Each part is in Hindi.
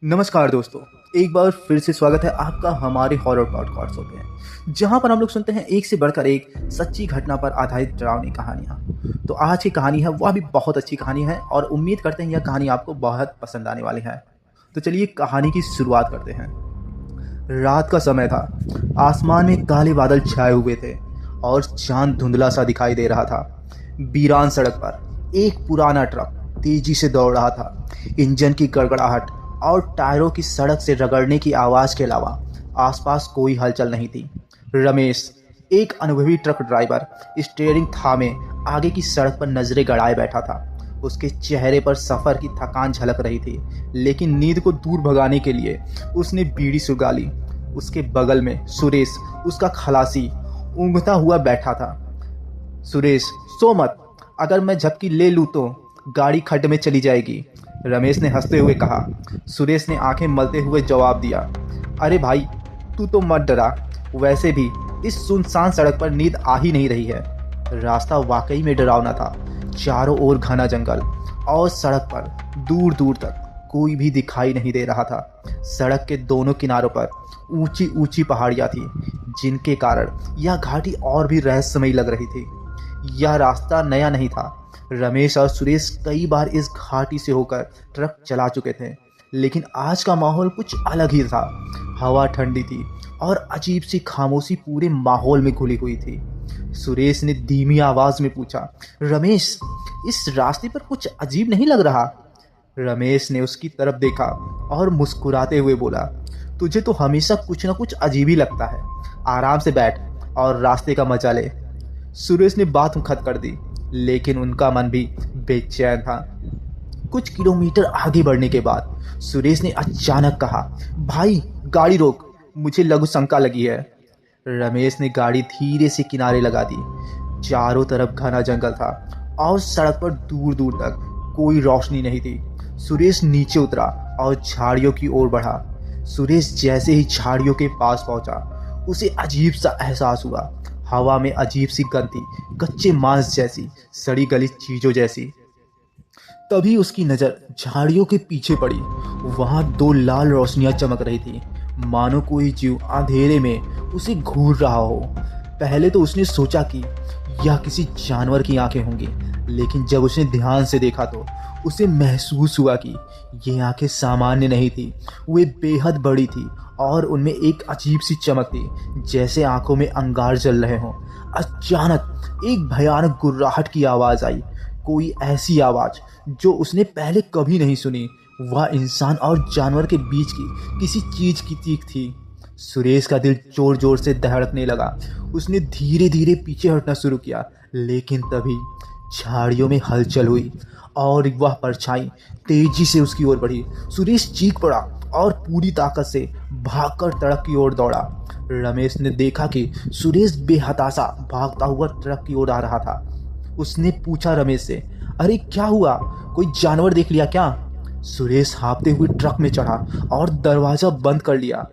नमस्कार दोस्तों। एक बार फिर से स्वागत है आपका हमारे हॉरर पॉडकास्ट पे, जहां पर हम लोग सुनते हैं एक से बढ़कर एक सच्ची घटना पर आधारित डरावनी कहानियां। तो आज की कहानी है वह भी बहुत अच्छी कहानी है और उम्मीद करते हैं यह कहानी आपको बहुत पसंद आने वाली है। तो चलिए कहानी की शुरुआत करते हैं। रात का समय था। आसमान में काले बादल छाए हुए थे और चांद धुंधला सा दिखाई दे रहा था। वीरान सड़क पर एक पुराना ट्रक तेजी से दौड़ रहा था। इंजन की गड़गड़ाहट और टायरों की सड़क से रगड़ने की आवाज़ के अलावा आसपास कोई हलचल नहीं थी। रमेश, एक अनुभवी ट्रक ड्राइवर, स्टीयरिंग थामे आगे की सड़क पर नजरें गड़ाए बैठा था। उसके चेहरे पर सफ़र की थकान झलक रही थी, लेकिन नींद को दूर भगाने के लिए उसने बीड़ी सुलगा ली। उसके बगल में सुरेश, उसका खलासी, ऊँघता हुआ बैठा था। सुरेश, सो मत, अगर मैं झपकी ले लूँ तो गाड़ी खड्ड में चली जाएगी, रमेश ने हंसते हुए कहा। सुरेश ने आंखें मलते हुए जवाब दिया, अरे भाई, तू तो मत डरा, वैसे भी इस सुनसान सड़क पर नींद आ ही नहीं रही है। रास्ता वाकई में डरावना था। चारों ओर घना जंगल और सड़क पर दूर दूर तक कोई भी दिखाई नहीं दे रहा था। सड़क के दोनों किनारों पर ऊंची ऊंची पहाड़ियां थी, जिनके कारण यह घाटी और भी रहस्यमयी लग रही थी। यह रास्ता नया नहीं था। रमेश और सुरेश कई बार इस घाटी से होकर ट्रक चला चुके थे, लेकिन आज का माहौल कुछ अलग ही था। हवा ठंडी थी और अजीब सी खामोशी पूरे माहौल में घुली हुई थी। सुरेश ने धीमी आवाज में पूछा, रमेश, इस रास्ते पर कुछ अजीब नहीं लग रहा? रमेश ने उसकी तरफ देखा और मुस्कुराते हुए बोला, तुझे तो हमेशा कुछ ना कुछ अजीब ही लगता है। आराम से बैठ और रास्ते का मजा ले। सुरेश ने बात खत्म कर दी, लेकिन उनका मन भी बेचैन था। कुछ किलोमीटर आगे बढ़ने के बाद सुरेश ने अचानक कहा, भाई गाड़ी रोक, मुझे लघु शंका लगी है। रमेश ने गाड़ी धीरे से किनारे लगा दी। चारों तरफ घना जंगल था और सड़क पर दूर दूर तक कोई रोशनी नहीं थी। सुरेश नीचे उतरा और झाड़ियों की ओर बढ़ा। सुरेश जैसे ही झाड़ियों के पास पहुंचा, उसे अजीब सा एहसास हुआ। हवा में अजीब सी गंध थी, कच्चे मांस जैसी, सड़ी गली चीजों जैसी। तभी उसकी नजर झाड़ियों के पीछे पड़ी। वहां दो लाल रोशनियां चमक रही थी, मानो कोई जीव अंधेरे में उसे घूर रहा हो। पहले तो उसने सोचा कि यह किसी जानवर की आंखें होंगी, लेकिन जब उसने ध्यान से देखा तो उसे महसूस हुआ कि ये आंखें सामान्य नहीं थी, वे बेहद बड़ी थी और उनमें एक अजीब सी चमक थी, जैसे आंखों में अंगार जल रहे हों। अचानक एक भयानक गुर्राहट की आवाज़ आई, कोई ऐसी आवाज़ जो उसने पहले कभी नहीं सुनी। वह इंसान और जानवर के बीच की किसी चीज़ की चीख थी। सुरेश का दिल जोर जोर से धड़कने लगा। उसने धीरे धीरे पीछे हटना शुरू किया, लेकिन तभी झाड़ियों में हलचल हुई और वह परछाई तेजी से उसकी ओर बढ़ी। सुरेश चीख पड़ा और पूरी ताकत से भागकर सड़क की ओर दौड़ा। रमेश ने देखा कि सुरेश बेहताशा भागता हुआ ट्रक की ओर आ रहा था। उसने पूछा रमेश से, अरे क्या हुआ, कोई जानवर देख लिया क्या? सुरेश हाँफते हुए ट्रक में चढ़ा और दरवाजा बंद कर लिया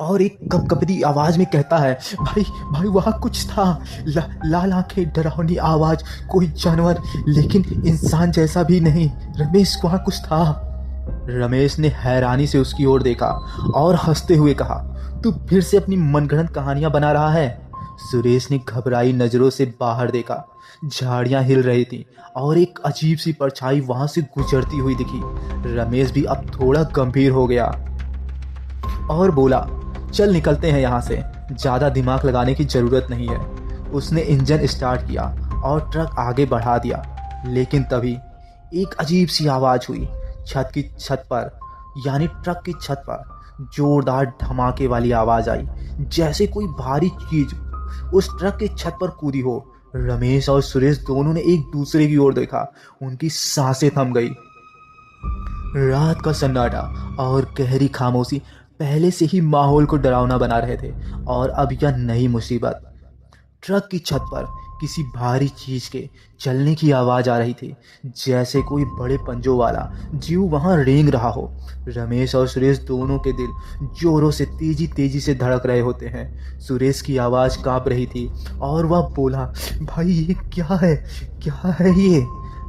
और एक कपकपी आवाज में कहता है, भाई भाई, वहाँ कुछ था। लाल आंखें, डरावनी आवाज, कोई जानवर, लेकिन इंसान जैसा भी नहीं। रमेश, वहाँ कुछ था। रमेश ने हैरानी से उसकी ओर देखा और हंसते हुए कहा, तू फिर से अपनी मनगढ़ंत कहानियां बना रहा है। सुरेश ने घबराई नजरों से बाहर देखा। झाड़ियां हिल रही थी और एक अजीब सी परछाई वहां से गुजरती हुई दिखी। रमेश भी अब थोड़ा गंभीर हो गया और बोला, चल निकलते हैं यहाँ से, ज़्यादा दिमाग लगाने की ज़रूरत नहीं है। उसने इंजन स्टार्ट किया और ट्रक आगे बढ़ा दिया, लेकिन तभी एक अजीब सी आवाज़ हुई। छत पर, यानी ट्रक की छत पर जोरदार धमाके वाली आवाज़ आई, जैसे कोई भारी चीज़ उस ट्रक की छत पर कूदी हो। रमेश और सुरेश दोनों ने एक दूसरे की ओर देखा। उनकी सांसें थम गई। रात का सन्नाटा और गहरी खामोशी पहले से ही माहौल को डरावना बना रहे थे, और अब यह नई मुसीबत। ट्रक की छत पर किसी भारी चीज के चलने की आवाज आ रही थी, जैसे कोई बड़े पंजों वाला जीव वहां रेंग रहा हो। रमेश और सुरेश दोनों के दिल जोरों से तेजी तेजी से धड़क रहे होते हैं। सुरेश की आवाज कांप रही थी और वह बोला, भाई ये क्या है, क्या है ये?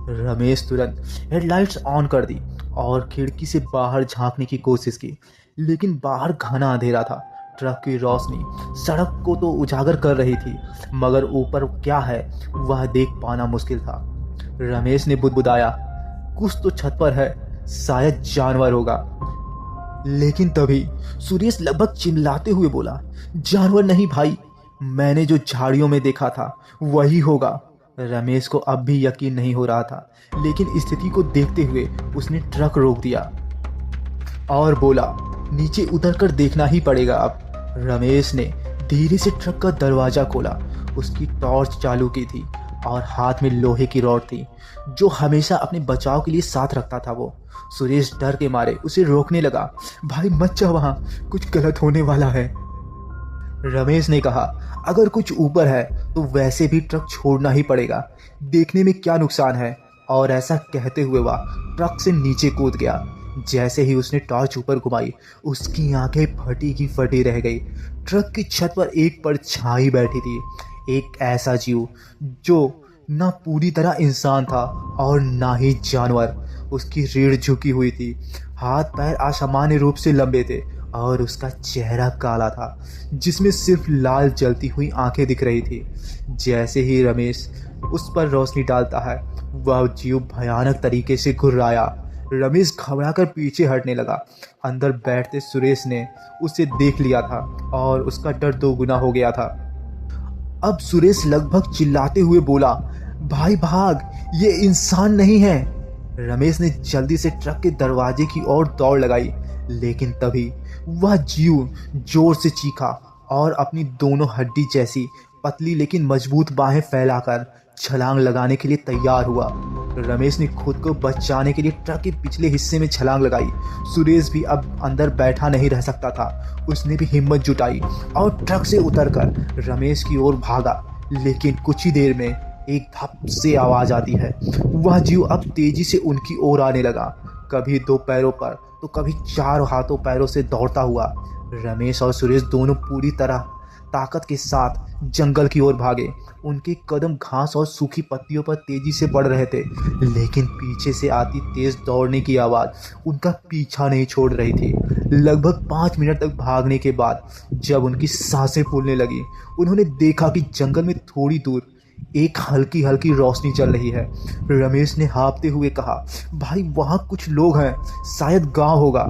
रमेश तुरंत हेडलाइट्स ऑन कर दी और खिड़की से बाहर झांकने की कोशिश की, लेकिन बाहर घना अंधेरा था। ट्रक की रोशनी सड़क को तो उजागर कर रही थी, मगर ऊपर क्या है वह देख पाना मुश्किल था। रमेश ने बुदबुदाया, कुछ तो छत पर है, शायद जानवर होगा। लेकिन तभी सुरेश लगभग चिल्लाते हुए बोला, जानवर नहीं भाई, मैंने जो झाड़ियों में देखा था वही होगा। रमेश को अब भी यकीन नहीं हो रहा था, लेकिन स्थिति को देखते हुए उसने ट्रक रोक दिया और बोला, नीचे उतरकर देखना ही पड़ेगा अब। रमेश ने धीरे से ट्रक का दरवाजा खोला। उसकी टॉर्च चालू की थी और हाथ में लोहे की रॉड थी, जो हमेशा अपने बचाव के लिए साथ रखता था वो। सुरेश डर के मारे उसे रोकने लगा, भाई मत जा, वहां कुछ गलत होने वाला है। रमेश ने कहा, अगर कुछ ऊपर है तो वैसे भी ट्रक छोड़ना ही पड़ेगा, देखने में क्या नुकसान है। और ऐसा कहते हुए वह ट्रक से नीचे कूद गया। जैसे ही उसने टॉर्च ऊपर घुमाई, उसकी आंखें फटी की फटी रह गई। ट्रक की छत पर एक परछाई बैठी थी, एक ऐसा जीव जो ना पूरी तरह इंसान था और ना ही जानवर। उसकी रीढ़ झुकी हुई थी, हाथ पैर असामान्य रूप से लंबे थे और उसका चेहरा काला था, जिसमें सिर्फ लाल जलती हुई आंखें दिख रही थी। जैसे ही रमेश उस पर रोशनी डालता है, वह जीव भयानक तरीके से घुर्राया। रमेश घबराकर पीछे हटने लगा। अंदर बैठते सुरेश ने उसे देख लिया था और उसका डर दोगुना हो गया था। अब सुरेश लगभग चिल्लाते हुए बोला, भाई भाग, ये इंसान नहीं है। रमेश ने जल्दी से ट्रक के दरवाजे की ओर दौड़ लगाई, लेकिन तभी वह जीव जोर से चीखा और अपनी दोनों हड्डी जैसी पतली लेकिन मजबूत बाहें फैलाकर छलांग लगाने के लिए तैयार हुआ। रमेश ने खुद को बचाने के लिए ट्रक के पिछले हिस्से में छलांग लगाई। सुरेश भी अब अंदर बैठा नहीं रह सकता था। उसने भी हिम्मत जुटाई और ट्रक से उतरकर रमेश की ओर भागा। लेकिन कुछ ही देर में एक धप से आवाज आती है। वह जीव अब तेजी से उनकी ओर आने लगा, कभी दो पैरों पर तो कभी चार हाथों पैरों से दौड़ता हुआ। रमेश और सुरेश दोनों पूरी तरह ताकत के साथ जंगल की ओर भागे। उनके कदम घास और सूखी पत्तियों पर तेजी से बढ़ रहे थे, लेकिन पीछे से आती तेज दौड़ने की आवाज़ उनका पीछा नहीं छोड़ रही थी। लगभग 5 मिनट तक भागने के बाद जब उनकी सांसें फूलने लगी, उन्होंने देखा कि जंगल में थोड़ी दूर एक हल्की हल्की रोशनी चल रही है। रमेश ने हाँफते हुए कहा, भाई वहाँ कुछ लोग हैं, शायद गांव होगा।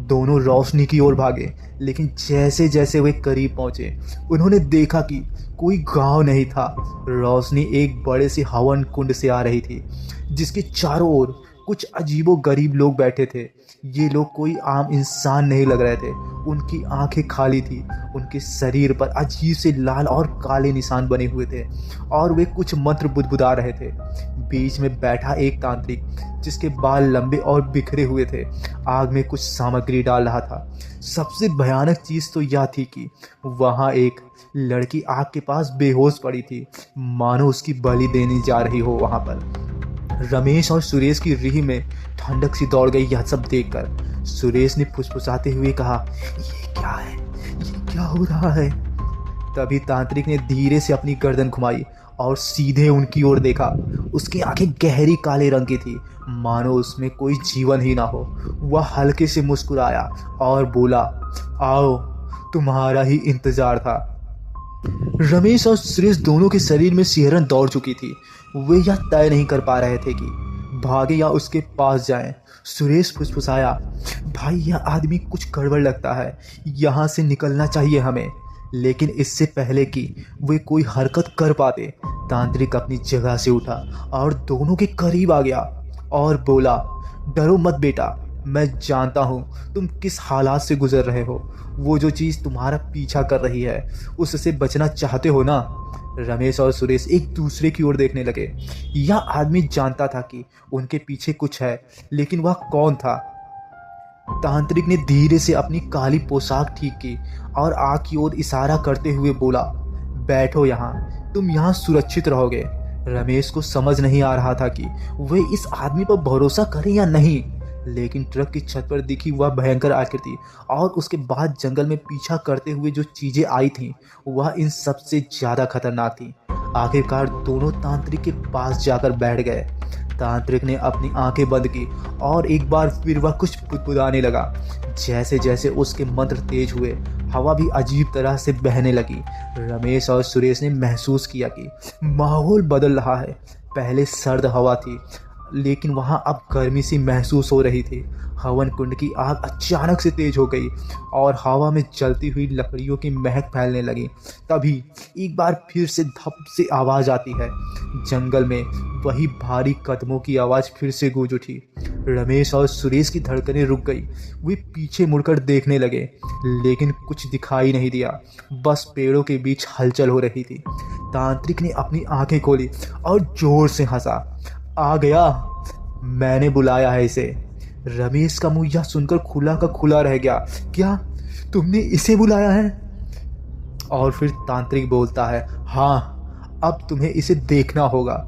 दोनों रोशनी की ओर भागे, लेकिन जैसे जैसे वे करीब पहुंचे, उन्होंने देखा कि कोई गांव नहीं था। रोशनी एक बड़े से हवन कुंड से आ रही थी, जिसके चारों ओर कुछ अजीबो गरीब लोग बैठे थे। ये लोग कोई आम इंसान नहीं लग रहे थे। उनकी आंखें खाली थी, उनके शरीर पर अजीब से लाल और काले निशान बने हुए थे और वे कुछ मंत्र बुदबुदा रहे थे। बीच में बैठा एक तांत्रिक, जिसके बाल लंबे और बिखरे हुए थे, आग में कुछ सामग्री डाल रहा था। सबसे भयानक चीज़ तो यह थी कि वहाँ एक लड़की आग के पास बेहोश पड़ी थी, मानो उसकी बलि देने जा रही हो वहाँ पर। रमेश और सुरेश की रीढ़ में ठंडक सी दौड़ गई यह सब देखकर। सुरेश ने फुसफुसाते हुए कहा, ये क्या है, ये क्या हो रहा है। तभी तांत्रिक ने धीरे से अपनी गर्दन घुमाई और सीधे उनकी ओर देखा। उसकी आंखें गहरी काले रंग की थी, मानो उसमें कोई जीवन ही ना हो। वह हल्के से मुस्कुराया और बोला, आओ, तुम्हारा ही इंतजार था। रमेश और सुरेश दोनों के शरीर में सिहरन दौड़ चुकी थी। वे यह तय नहीं कर पा रहे थे कि भागे या उसके पास जाएं। सुरेश फुसफुसाया, भाई यह आदमी कुछ गड़बड़ लगता है, यहाँ से निकलना चाहिए हमें। लेकिन इससे पहले कि वे कोई हरकत कर पाते, तांत्रिक अपनी जगह से उठा और दोनों के करीब आ गया और बोला, डरो मत बेटा, मैं जानता हूँ तुम किस हालात से गुजर रहे हो। वो जो चीज़ तुम्हारा पीछा कर रही है, उससे बचना चाहते हो ना। रमेश और सुरेश एक दूसरे की ओर देखने लगे। यह आदमी जानता था कि उनके पीछे कुछ है, लेकिन वह कौन था। तांत्रिक ने धीरे से अपनी काली पोशाक ठीक की और आग की ओर इशारा करते हुए बोला, बैठो यहाँ, तुम यहाँ सुरक्षित रहोगे। रमेश को समझ नहीं आ रहा था कि वे इस आदमी पर भरोसा करें या नहीं, लेकिन ट्रक की छत पर दिखी वह भयंकर आकृति और उसके बाद जंगल में पीछा करते हुए जो चीजें आई थीं, वह इन सबसे ज्यादा खतरनाक थी। आखिरकार दोनों तांत्रिक के पास जाकर बैठ गए। तांत्रिक ने अपनी आंखें बंद की और एक बार फिर वह कुछ बुदबुदाने लगा। जैसे जैसे उसके मंत्र तेज हुए, हवा भी अजीब तरह से बहने लगी। रमेश और सुरेश ने महसूस किया कि माहौल बदल रहा है। पहले सर्द हवा थी, लेकिन वहां अब गर्मी सी महसूस हो रही थी। हवन कुंड की आग अचानक से तेज हो गई और हवा में जलती हुई लकड़ियों की महक फैलने लगी। तभी एक बार फिर से धप से आवाज आती है। जंगल में वही भारी कदमों की आवाज फिर से गूंज उठी। रमेश और सुरेश की धड़कनें रुक गई। वे पीछे मुड़कर देखने लगे, लेकिन कुछ दिखाई नहीं दिया। बस पेड़ों के बीच हलचल हो रही थी। तांत्रिक ने अपनी आंखें खोली और जोर से हंसा। आ गया, मैंने बुलाया है इसे। रमेश का मुंह यह सुनकर खुला का खुला रह गया। क्या तुमने इसे बुलाया है? और फिर तांत्रिक बोलता है, हाँ, अब तुम्हें इसे देखना होगा।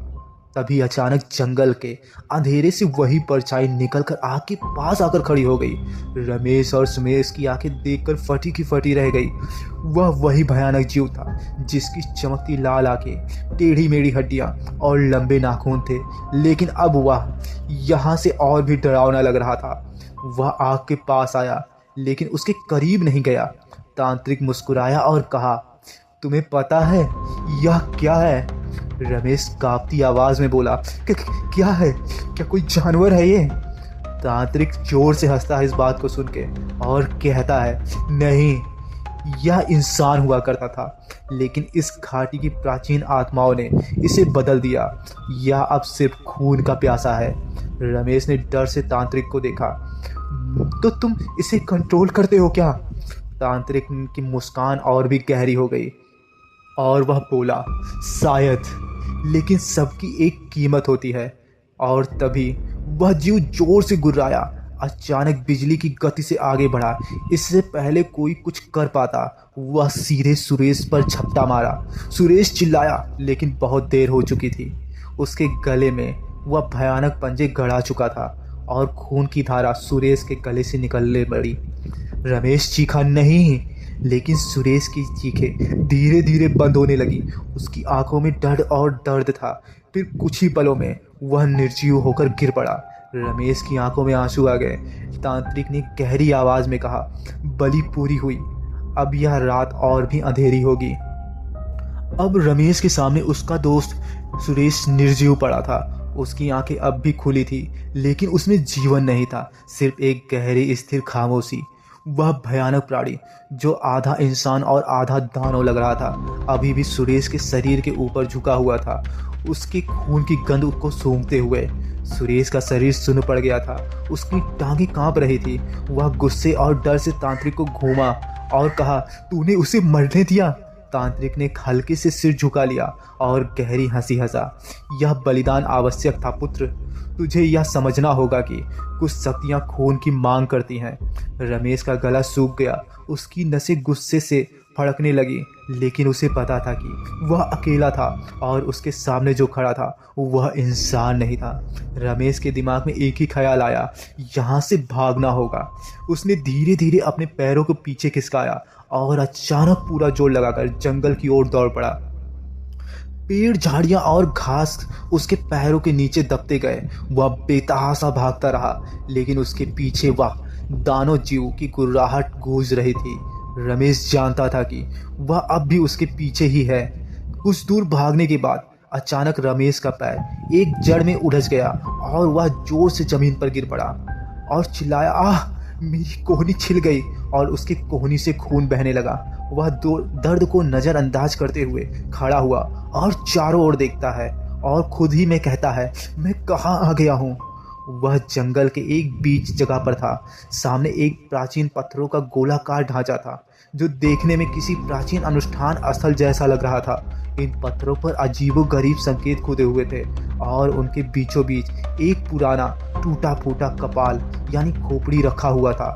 तभी अचानक जंगल के अंधेरे से वही परछाई निकलकर आग के पास आकर खड़ी हो गई। रमेश और सुमेश की आंखें देखकर फटी की फटी रह गई। वह वही भयानक जीव था जिसकी चमकती लाल आंखें, टेढ़ी मेढ़ी हड्डियां और लंबे नाखून थे, लेकिन अब वह यहाँ से और भी डरावना लग रहा था। वह आग के पास आया, लेकिन उसके करीब नहीं गया। तांत्रिक मुस्कुराया और कहा, तुम्हें पता है यह क्या है? रमेश कांपती आवाज में बोला, क्या है? क्या कोई जानवर है ये? तांत्रिक जोर से हंसता है इस बात को सुन के और कहता है, नहीं, यह इंसान हुआ करता था, लेकिन इस घाटी की प्राचीन आत्माओं ने इसे बदल दिया। यह अब सिर्फ खून का प्यासा है। रमेश ने डर से तांत्रिक को देखा। तो तुम इसे कंट्रोल करते हो क्या? तांत्रिक की मुस्कान और भी गहरी हो गई और वह बोला, शायद, लेकिन सबकी एक कीमत होती है। और तभी वह जीव जोर से गुर्राया। अचानक बिजली की गति से आगे बढ़ा। इससे पहले कोई कुछ कर पाता, वह सीधे सुरेश पर झपटा मारा। सुरेश चिल्लाया, लेकिन बहुत देर हो चुकी थी। उसके गले में वह भयानक पंजे गड़ा चुका था और खून की धारा सुरेश के गले से निकलने लगी। रमेश चीखा नहीं, लेकिन सुरेश की चीखें धीरे धीरे बंद होने लगी। उसकी आंखों में डर और दर्द था। फिर कुछ ही पलों में वह निर्जीव होकर गिर पड़ा। रमेश की आंखों में आंसू आ गए। तांत्रिक ने गहरी आवाज में कहा, बलि पूरी हुई, अब यह रात और भी अंधेरी होगी। अब रमेश के सामने उसका दोस्त सुरेश निर्जीव पड़ा था। उसकी आंखें अब भी खुली थी, लेकिन उसमें जीवन नहीं था, सिर्फ एक गहरी स्थिर खामोशी। वह भयानक प्राणी जो आधा इंसान और आधा दानव लग रहा था, अभी भी सुरेश के शरीर के ऊपर झुका हुआ था, उसके खून की गंध उसको सूंघते हुए। सुरेश का शरीर सुन्न पड़ गया था, उसकी टांगें कांप रही थी। वह गुस्से और डर से तांत्रिक को घूमा और कहा, तूने उसे मरने दिया? तांत्रिक ने हल्के से सिर झुका लिया और गहरी हंसी हंसा। यह बलिदान आवश्यक था पुत्र, तुझे यह समझना होगा कि कुछ शक्तियां खून की मांग करती हैं। रमेश का गला सूख गया, उसकी नसें गुस्से से फड़कने लगी, लेकिन उसे पता था कि वह अकेला था और उसके सामने जो खड़ा था वह इंसान नहीं था। रमेश के दिमाग में एक ही ख्याल आया, यहाँ से भागना होगा। उसने धीरे धीरे अपने पैरों को पीछे खिसकाया और अचानक पूरा जोर लगाकर जंगल की ओर दौड़ पड़ा। पेड़, झाड़ियां और घास उसके पैरों के नीचे दबते गए। वह बेतहासा भागता रहा, लेकिन उसके पीछे वह दानव जीव की गुर्राहट गूंज रही थी। रमेश जानता था कि वह अब भी उसके पीछे ही है। कुछ दूर भागने के बाद अचानक रमेश का पैर एक जड़ में उलझ गया और वह जोर से जमीन पर गिर पड़ा और चिल्लाया, आह, मेरी कोहनी छिल गई। और उसकी कोहनी से खून बहने लगा। वह दर्द को नज़रअंदाज करते हुए खड़ा हुआ और चारों ओर देखता है और खुद ही में कहता है, मैं कहाँ आ गया हूँ? वह जंगल के एक बीच जगह पर था। सामने एक प्राचीन पत्थरों का गोलाकार ढांचा था जो देखने में किसी प्राचीन अनुष्ठान स्थल जैसा लग रहा था। इन पत्थरों पर अजीबोगरीब संकेत खुदे हुए थे और उनके बीचों बीच एक पुराना टूटा फूटा कपाल यानी खोपड़ी रखा हुआ था।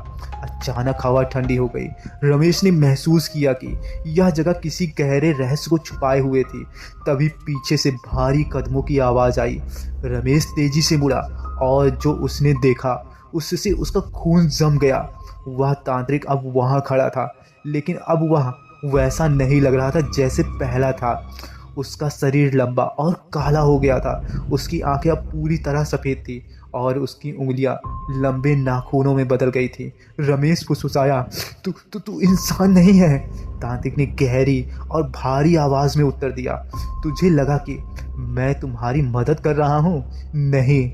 अचानक हवा ठंडी हो गई। रमेश ने महसूस किया कि यह जगह किसी गहरे रहस्य को छुपाए हुए थी। तभी पीछे से भारी कदमों की आवाज़ आई। रमेश तेजी से मुड़ा और जो उसने देखा उससे उसका खून जम गया। वह तांत्रिक अब वहाँ खड़ा था, लेकिन अब वह वैसा नहीं लग रहा था जैसे पहला था। उसका शरीर लंबा और काला हो गया था। उसकी आंखें अब पूरी तरह सफ़ेद थी और उसकी उंगलियां लंबे नाखूनों में बदल गई थी। रमेश फुसफुसाया, तू तू तू इंसान नहीं है। तांत्रिक ने गहरी और भारी आवाज़ में उत्तर दिया, तुझे लगा कि मैं तुम्हारी मदद कर रहा हूँ? नहीं,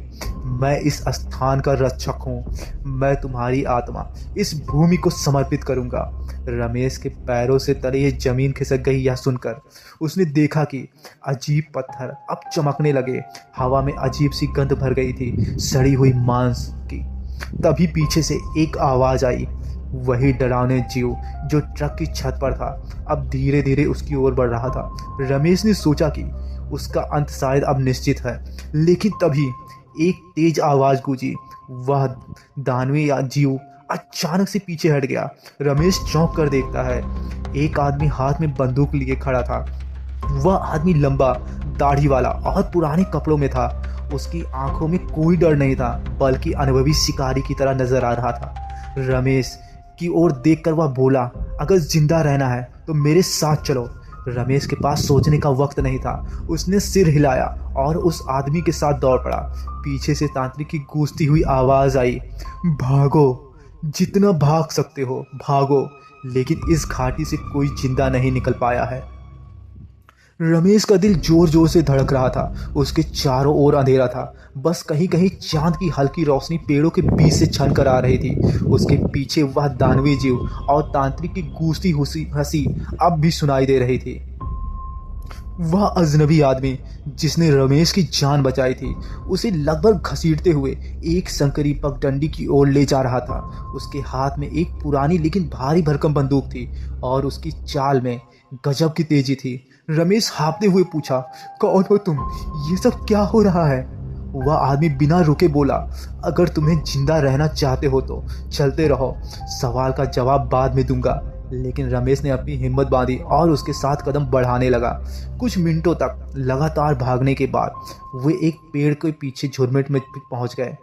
मैं इस स्थान का रक्षक हूँ। मैं तुम्हारी आत्मा इस भूमि को समर्पित करूँगा। रमेश के पैरों से तले ये जमीन खिसक गई। यह सुनकर उसने देखा कि अजीब पत्थर अब चमकने लगे। हवा में अजीब सी गंध भर गई थी, सड़ी हुई मांस की। तभी पीछे से एक आवाज़ आई। वही डरावना जीव जो ट्रक की छत पर था अब धीरे धीरे उसकी ओर बढ़ रहा था। रमेश ने सोचा कि उसका अंत शायद अब निश्चित है, लेकिन तभी एक तेज आवाज़ गूंजी। वह दानवी या जीव अचानक से पीछे हट गया। रमेश चौंक कर देखता है, एक आदमी हाथ में बंदूक लिए खड़ा था। वह आदमी लंबा, दाढ़ी वाला और पुराने कपड़ों में था। उसकी आंखों में कोई डर नहीं था, बल्कि अनुभवी शिकारी की तरह नजर आ रहा था। रमेश की ओर देखकर वह बोला, अगर जिंदा रहना है तो मेरे साथ चलो। रमेश के पास सोचने का वक्त नहीं था। उसने सिर हिलाया और उस आदमी के साथ दौड़ पड़ा। पीछे से तांत्रिक की गूंजती हुई आवाज आई, भागो, जितना भाग सकते हो भागो, लेकिन इस घाटी से कोई जिंदा नहीं निकल पाया है। रमेश का दिल जोर जोर से धड़क रहा था। उसके चारों ओर अंधेरा था, बस कहीं कहीं चांद की हल्की रोशनी पेड़ों के बीच से छन कर आ रही थी। उसके पीछे वह दानवी जीव और तांत्रिक की गूंजती हंसी अब भी सुनाई दे रही थी। वह अजनबी आदमी जिसने रमेश की जान बचाई थी, उसे लगभग घसीटते हुए एक संकरी पगडंडी की ओर ले जा रहा था। उसके हाथ में एक पुरानी लेकिन भारी भरकम बंदूक थी और उसकी चाल में गजब की तेजी थी। रमेश हाँफते हुए पूछा, कौन हो तुम? ये सब क्या हो रहा है? वह आदमी बिना रुके बोला, अगर तुम्हें जिंदा रहना चाहते हो तो चलते रहो, सवाल का जवाब बाद में दूंगा। लेकिन रमेश ने अपनी हिम्मत बांधी और उसके साथ कदम बढ़ाने लगा। कुछ मिनटों तक लगातार भागने के बाद वे एक पेड़ के पीछे झुरमुट में पहुंच गए,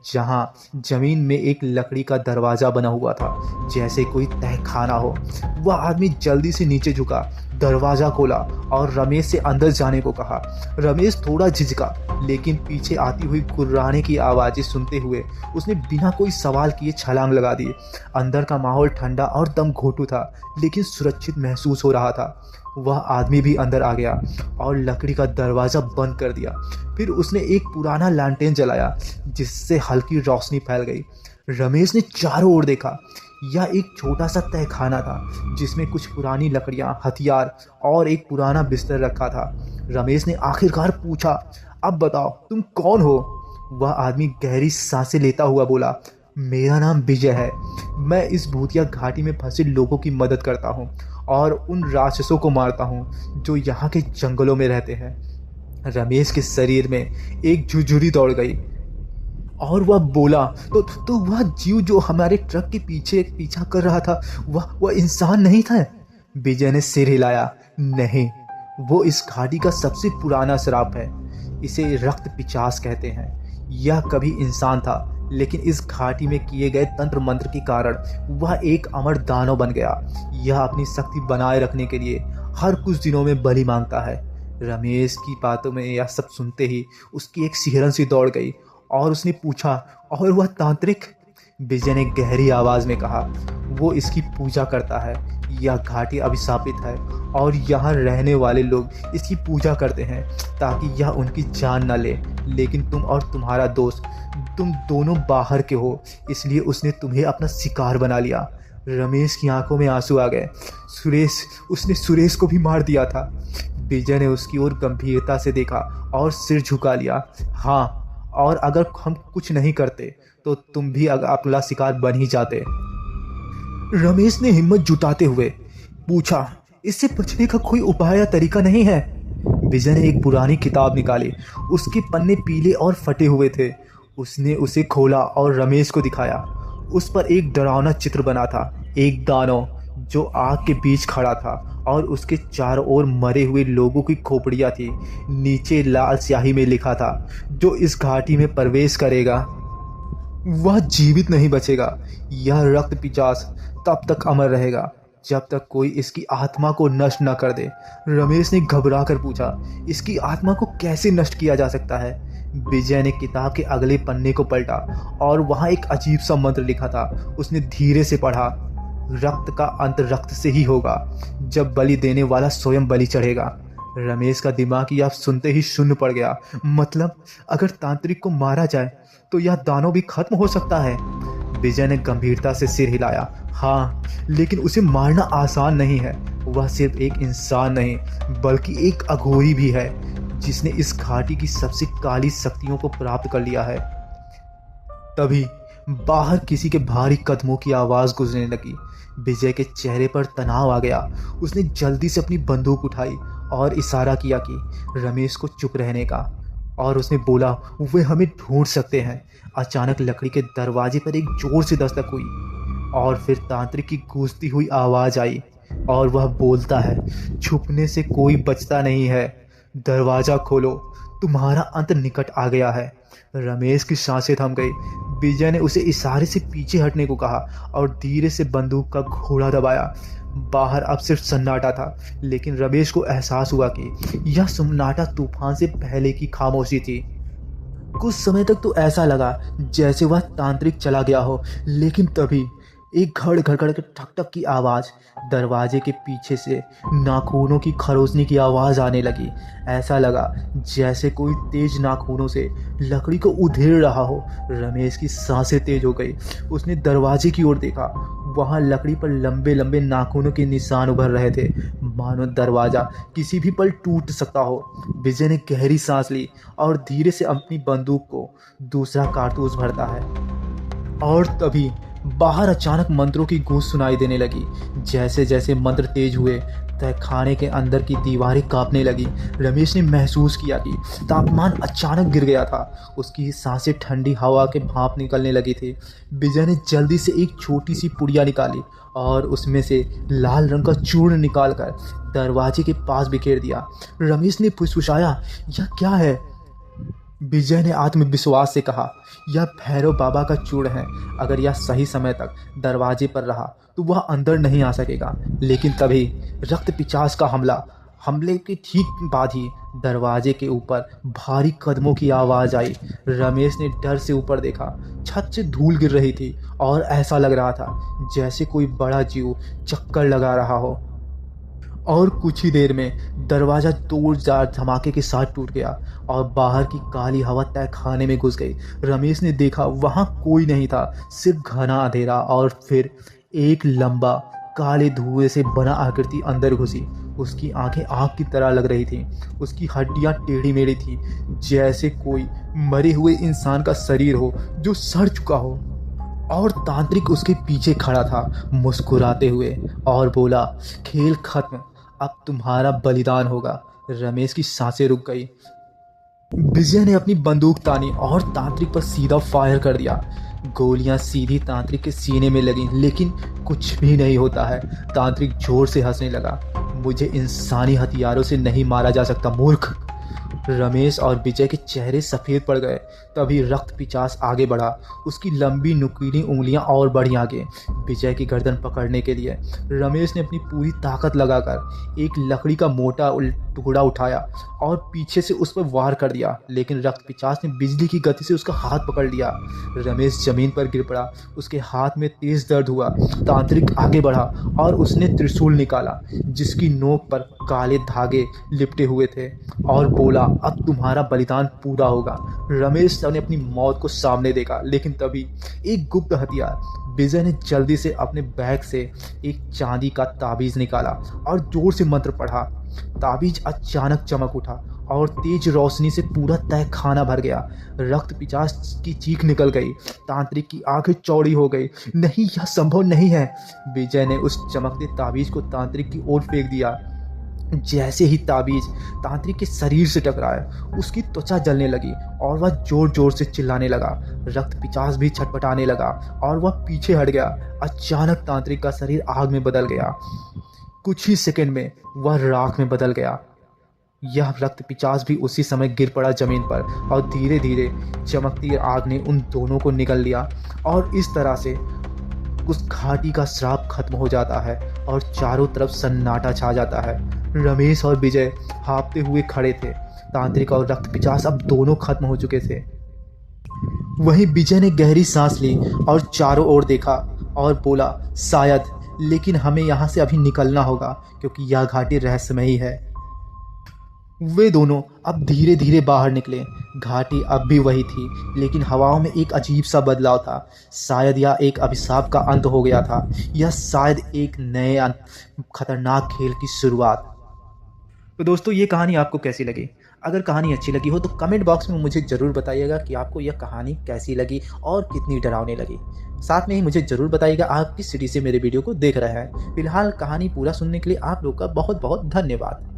जहां जमीन में एक लकड़ी का दरवाज़ा बना हुआ था, जैसे कोई तहखाना हो। वह आदमी जल्दी से नीचे झुका, दरवाज़ा खोला और रमेश से अंदर जाने को कहा। रमेश थोड़ा झिझका, लेकिन पीछे आती हुई गुर्राने की आवाज़ें सुनते हुए उसने बिना कोई सवाल किए छलांग लगा दी। अंदर का माहौल ठंडा और दम घोंटू था, लेकिन सुरक्षित महसूस हो रहा था। वह आदमी भी अंदर आ गया और लकड़ी का दरवाज़ा बंद कर दिया। फिर उसने एक पुराना लैंटेन जलाया, जिससे हल्की रोशनी फैल गई। रमेश ने चारों ओर देखा। यह एक छोटा सा तहखाना था, जिसमें कुछ पुरानी लकड़ियां, हथियार और एक पुराना बिस्तर रखा था। रमेश ने आखिरकार पूछा, अब बताओ तुम कौन हो? वह आदमी गहरी सांसें लेता हुआ बोला, मेरा नाम विजय है। मैं इस भूतिया घाटी में फंसे लोगों की मदद करता हूँ और उन राक्षसों को मारता हूँ जो यहाँ के जंगलों में रहते हैं। रमेश के शरीर में एक झुरझुरी दौड़ गई और वह बोला, तो वह जीव जो हमारे ट्रक के पीछे पीछा कर रहा था, वह इंसान नहीं था? विजय ने सिर हिलाया, नहीं, वो इस घाटी का सबसे पुराना श्राप है। इसे रक्त पिचास कहते हैं। यह कभी इंसान था, लेकिन इस घाटी में किए गए तंत्र मंत्र के कारण वह एक अमर दानव बन गया। यह अपनी शक्ति बनाए रखने के लिए हर कुछ दिनों में बलि मांगता है। रमेश की बातों में यह सब सुनते ही उसकी एक सिहरन सी दौड़ गई और उसने पूछा, और वह तांत्रिक? विजय ने गहरी आवाज में कहा, वो इसकी पूजा करता है। यह घाटी अभिशापित है और यहाँ रहने वाले लोग इसकी पूजा करते हैं ताकि यह उनकी जान न ले। लेकिन तुम और तुम्हारा दोस्त, तुम दोनों बाहर के हो, इसलिए उसने तुम्हें अपना शिकार बना लिया। रमेश की आंखों में आंसू आ गए। उसने सुरेश को भी मार दिया था। विजय ने उसकी ओर गंभीरता से देखा और सिर झुका लिया। हाँ, और अगर हम कुछ नहीं करते तो तुम भी अगला शिकार बन ही जाते। रमेश ने हिम्मत जुटाते हुए पूछा, इससे बचने का कोई उपाय या तरीका नहीं है? विजय ने एक पुरानी किताब निकाली। उसके पन्ने पीले और फटे हुए थे। उसने उसे खोला और रमेश को दिखाया। उस पर एक डरावना चित्र बना था, एक दानव जो आग के बीच खड़ा था और उसके चारों ओर मरे हुए लोगों की खोपड़ियाँ थी। नीचे लाल स्याही में लिखा था, जो इस घाटी में प्रवेश करेगा वह जीवित नहीं बचेगा। यह रक्त पिचास तब तक अमर रहेगा जब तक कोई इसकी आत्मा को नष्ट न कर दे। रमेश ने घबरा कर पूछा, इसकी आत्मा को कैसे नष्ट किया जा सकता है? विजय ने किताब के अगले पन्ने को पलटा और वहाँ एक अजीब सा मंत्र लिखा था। उसने धीरे से पढ़ा, रक्त का अंत रक्त से ही होगा, जब बलि देने वाला स्वयं बलि चढ़ेगा। रमेश का दिमाग यह सुनते ही शून्य पड़ गया। मतलब अगर तांत्रिक को मारा जाए तो यह दानव भी खत्म हो सकता है? विजय ने गंभीरता से सिर हिलाया। हाँ, लेकिन उसे मारना आसान नहीं है। वह सिर्फ एक इंसान नहीं बल्कि एक अघोरी भी है, जिसने इस घाटी की सबसे काली शक्तियों को प्राप्त कर लिया है। तभी बाहर किसी के भारी कदमों की आवाज गूंजने लगी। विजय के चेहरे पर तनाव आ गया। उसने जल्दी से अपनी बंदूक उठाई और इशारा किया कि रमेश को चुप रहने का, और उसने बोला, वे हमें ढूंढ सकते हैं। अचानक लकड़ी के दरवाजे पर एक जोर से दस्तक हुई और फिर तांत्रिक की गूंजती हुई आवाज आई और वह बोलता है, छुपने से कोई बचता नहीं है, दरवाजा खोलो, तुम्हारा अंत निकट आ गया है। रमेश की सांसें थम गई। विजय ने उसे इशारे से पीछे हटने को कहा और धीरे से बंदूक का घोड़ा दबाया। बाहर अब सिर्फ सन्नाटा था, लेकिन रमेश को एहसास हुआ कि यह सन्नाटा तूफान से पहले की खामोशी थी। कुछ समय तक तो ऐसा लगा जैसे वह तांत्रिक चला गया हो, लेकिन तभी एक घड़ घड़ के ठक ठक की आवाज़, दरवाजे के पीछे से नाखूनों की खरोचने की आवाज़ आने लगी। ऐसा लगा जैसे कोई तेज नाखूनों से लकड़ी को उधेड़ रहा हो। रमेश की सांसें तेज हो गई। उसने दरवाजे की ओर देखा। वहाँ लकड़ी पर लंबे लंबे नाखूनों के निशान उभर रहे थे, मानो दरवाज़ा किसी भी पल टूट सकता हो। विजय ने गहरी सांस ली और धीरे से अपनी बंदूक को दूसरा कारतूस भरता है, और तभी बाहर अचानक मंत्रों की गूंज सुनाई देने लगी। जैसे जैसे मंत्र तेज हुए, तहखाने के अंदर की दीवारें कांपने लगी। रमेश ने महसूस किया कि तापमान अचानक गिर गया था। उसकी सांसें ठंडी हवा के भाप निकलने लगी थी। विजय ने जल्दी से एक छोटी सी पुड़िया निकाली और उसमें से लाल रंग का चूर्ण निकालकर दरवाजे के पास बिखेर दिया। रमेश ने फुसफुसाया, यह क्या है? विजय ने आत्मविश्वास से कहा, यह भैरव बाबा का चूर्ण है। अगर यह सही समय तक दरवाजे पर रहा तो वह अंदर नहीं आ सकेगा। लेकिन तभी रक्त पिचास का हमले के ठीक बाद ही दरवाजे के ऊपर भारी कदमों की आवाज़ आई। रमेश ने डर से ऊपर देखा। छत से धूल गिर रही थी और ऐसा लग रहा था जैसे कोई बड़ा जीव चक्कर लगा रहा हो। और कुछ ही देर में दरवाज़ा जोरदार धमाके के साथ टूट गया और बाहर की काली हवा तहखाने में घुस गई। रमेश ने देखा वहाँ कोई नहीं था, सिर्फ घना अंधेरा, और फिर एक लंबा काले धुएं से बना आकृति अंदर घुसी। उसकी आंखें आग की तरह लग रही थीं। उसकी हड्डियां टेढ़ी मेढ़ी थीं, जैसे कोई मरे हुए इंसान का शरीर हो जो सड़ चुका हो। और तांत्रिक उसके पीछे खड़ा था मुस्कुराते हुए और बोला, खेल खत्म, अब तुम्हारा बलिदान होगा। रमेश की सांसें रुक गई। विजय ने अपनी बंदूक तानी और तांत्रिक पर सीधा फायर कर दिया। गोलियां सीधी तांत्रिक के सीने में लगीं, लेकिन कुछ भी नहीं होता है। तांत्रिक जोर से हंसने लगा। मुझे इंसानी हथियारों से नहीं मारा जा सकता, मूर्ख। रमेश और विजय के चेहरे सफ़ेद पड़ गए। तभी रक्त पिचास आगे बढ़ा। उसकी लंबी नुकीली उंगलियां और बढ़ी आगे विजय की गर्दन पकड़ने के लिए। रमेश ने अपनी पूरी ताकत लगाकर एक लकड़ी का मोटा टुकड़ा उठाया और पीछे से उस पर वार कर दिया, लेकिन रक्त पिचास ने बिजली की गति से उसका हाथ पकड़ लिया। रमेश जमीन पर गिर पड़ा। उसके हाथ में तेज दर्द हुआ। तांत्रिक आगे बढ़ा और उसने त्रिशूल निकाला, जिसकी नोक पर काले धागे लिपटे हुए थे, और बोला, अब तुम्हारा बलिदान पूरा होगा। रमेश ने अपनी मौत को सामने देखा, लेकिन तभी एक गुप्त हथियार। विजय ने जल्दी से अपने बैग से एक चांदी का ताबीज निकाला और जोर से मंत्र पढ़ा। ताबीज अचानक चमक उठा और तेज रोशनी से पूरा तहखाना भर गया। रक्त पिचास की चीख निकल गई। तांत्रिक की आंखें चौड़ी हो गई। नहीं, यह संभव नहीं है। विजय ने उस चमकते ताबीज को तांत्रिक की ओर फेंक दिया। जैसे ही ताबीज तांत्रिक के शरीर से टकराया, उसकी त्वचा जलने लगी और वह जोर जोर से चिल्लाने लगा। रक्त पिचास भी छटपटाने लगा और वह पीछे हट गया। अचानक तांत्रिक का शरीर आग में बदल गया। कुछ ही सेकंड में वह राख में बदल गया। यह रक्त पिचास भी उसी समय गिर पड़ा जमीन पर, और धीरे धीरे चमकती आग ने उन दोनों को निगल लिया। और इस तरह से उस घाटी का श्राप खत्म हो जाता है और चारों तरफ सन्नाटा छा जाता है। रमेश और विजय हाँफते हुए खड़े थे। तांत्रिक और रक्त पिचास अब दोनों खत्म हो चुके थे। वहीं विजय ने गहरी सांस ली और चारों ओर देखा और बोला, शायद, लेकिन हमें यहाँ से अभी निकलना होगा क्योंकि यह घाटी रहस्यमयी है। वे दोनों अब धीरे धीरे बाहर निकले। घाटी अब भी वही थी, लेकिन हवाओं में एक अजीब सा बदलाव था। शायद यह एक अभिशाप का अंत हो गया था, या शायद एक नए खतरनाक खेल की शुरुआत। तो दोस्तों, ये कहानी आपको कैसी लगी? अगर कहानी अच्छी लगी हो तो कमेंट बॉक्स में मुझे ज़रूर बताइएगा कि आपको यह कहानी कैसी लगी और कितनी डरावनी लगी। साथ में ही मुझे ज़रूर बताइएगा आप किस सिटी से मेरे वीडियो को देख रहे हैं। फिलहाल कहानी पूरा सुनने के लिए आप लोग का बहुत बहुत धन्यवाद।